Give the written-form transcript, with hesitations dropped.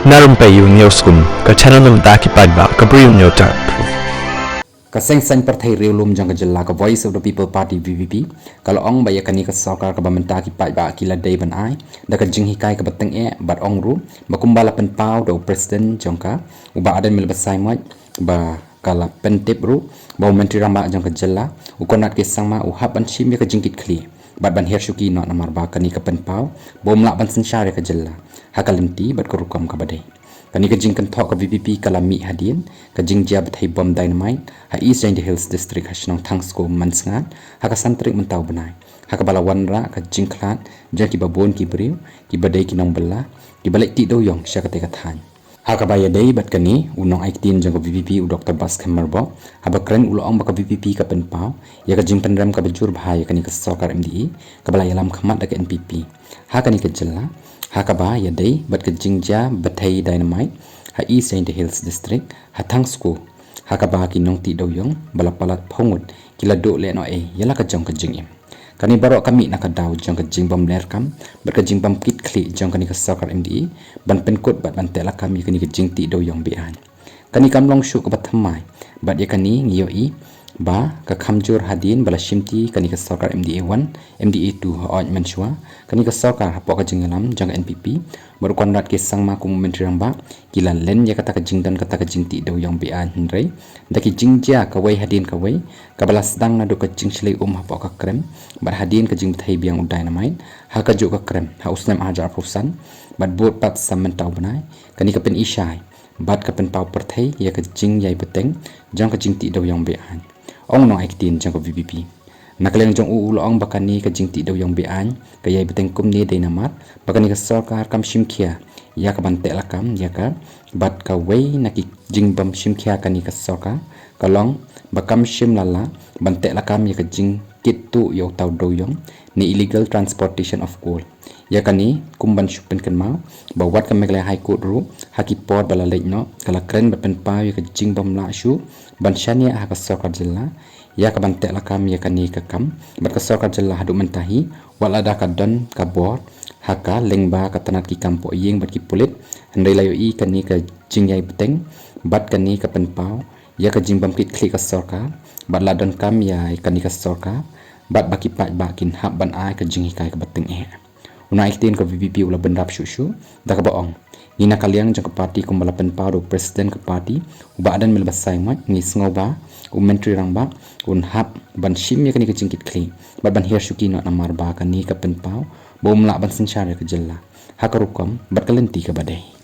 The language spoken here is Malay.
Na Rympei U ke channel nabynta ki paidbah ke Bri U Hynñiewtrep. Kaseng sang partai reulum jang jylla ka Voice of the People Party VVP kalau ong baya kani ka sorkar ka bamenta ki paidbah ki la dei ban ai da ka jing hikai ka bateng bat ong ru bakumbala pen pau do president jongka uba adan mil basai mai ba kala pentip ru ba menteri ramba jang ka jylla ukonat ke sang ma u haban shim ka jingkit kli bat ban her shuki no namar ba kani ka pen pau bom la ban synshar ka jylla hakalimti bat ko rukam ka badai kani ka jing kan thok ka VVP kala mi hadin ka jing jia bathai bom dynamite ha East Giant Hills district ha shnong thangsko mansngat ha ka santrik mentau banai ha ka bala wanra ka jing khlat ja ki babon ki briu ki badai ki nong bala ki balai ti dewïong sha ka te ka than ha ka baya dei bat kani unong aiktin jang ka VVP u Dr. Bas Khamerbo ha ba kren ulo ong ba ka VVP ka pen pau ya ka jing pen ram ka bajur bhai kani ka sorkar MDA ka bala yalam khamat da ka NPP ha kani ka jylla Hakaba ya dei bat ke jingja bathai dynamite ha East Giant Hills district ha thangsko hakaba ki nong ti dewïong balak palat phongut kila do le no yala ka jong ka jingim kani baroh kami nak daw jong ka jing bam ler kam bat ka jing bam kit khli jong kani ka sorkar MDA ban penkot bat ban tela kami kani ka jing ti dewïong beaiñ kani kam long shu ka bat thamai bat ya kani ngiyoi ba ka khamjur hadin bala shimti kani ka sorkar MDA 1 MDA 2 ha oj menshwa kani ka sorkar hapo ka jingalam jang NPP baru konrat ke sang ma kum menteri ramba kilan len ya kata ka jingdan kata ka jingti dewïong beaiñ hnrei daki jingja ka wei hadin ka wei ka bala sedang nadu ka jingslei hapo ka krem bar hadin ka jing thai biang dynamite ha ka jo ka krem ha usnam ajar pusan bat bot pat sammentau banai kani ka pen ishai bat ka pen pau perthai ya ka jing yai beteng jang ka jingti dewïong beaiñ ong nong aiktin jang ko VVP nakaleng jong ulo ong bakani ka jingti dewïong beaiñ ka yai beteng kum ni deinamat bakani ka sorkar kam shimkhia ya ka bante lakam ya ka bat ka wei naki jing bam shimkhia kani ka sorkar kalong bakam shim lala bante lakam ya ka jing kitu yo tau dewïong ni illegal transportation of coal ya kani kumban shupen kan mau bawat ka megle high court ru hakipot bala leino kala kren bapen pa ya ka jing bam la shu ban shania ha ka sorkar jylla ya ka bante lakam ya kani ka kam bat ka sorkar jylla hadu mentahi wala da ka don ka bor haka lengba ka tanat ki kampo yeng bat ki pulit handai layo i kani ka jing yai beteng bat kani ka pen pau ya ka jing bam kit kli ka sorkar bat la don kam ya kani ka sorkar bat baki paidbah kin hab ban ai ka jing hikai ka bateng una iktin ka VVP ula bendap shushu da ka baong nina kaliang jang ka parti kumbala pen pau do president ka parti uba adan mil basai mat ni sngoba menteri rangba un hab ban shim ya kani ka jingkit kli bat ban her shuki no namar ba kani ka pen pau bom la ban synshar ka jylla hakarukom bat kalenti ka badai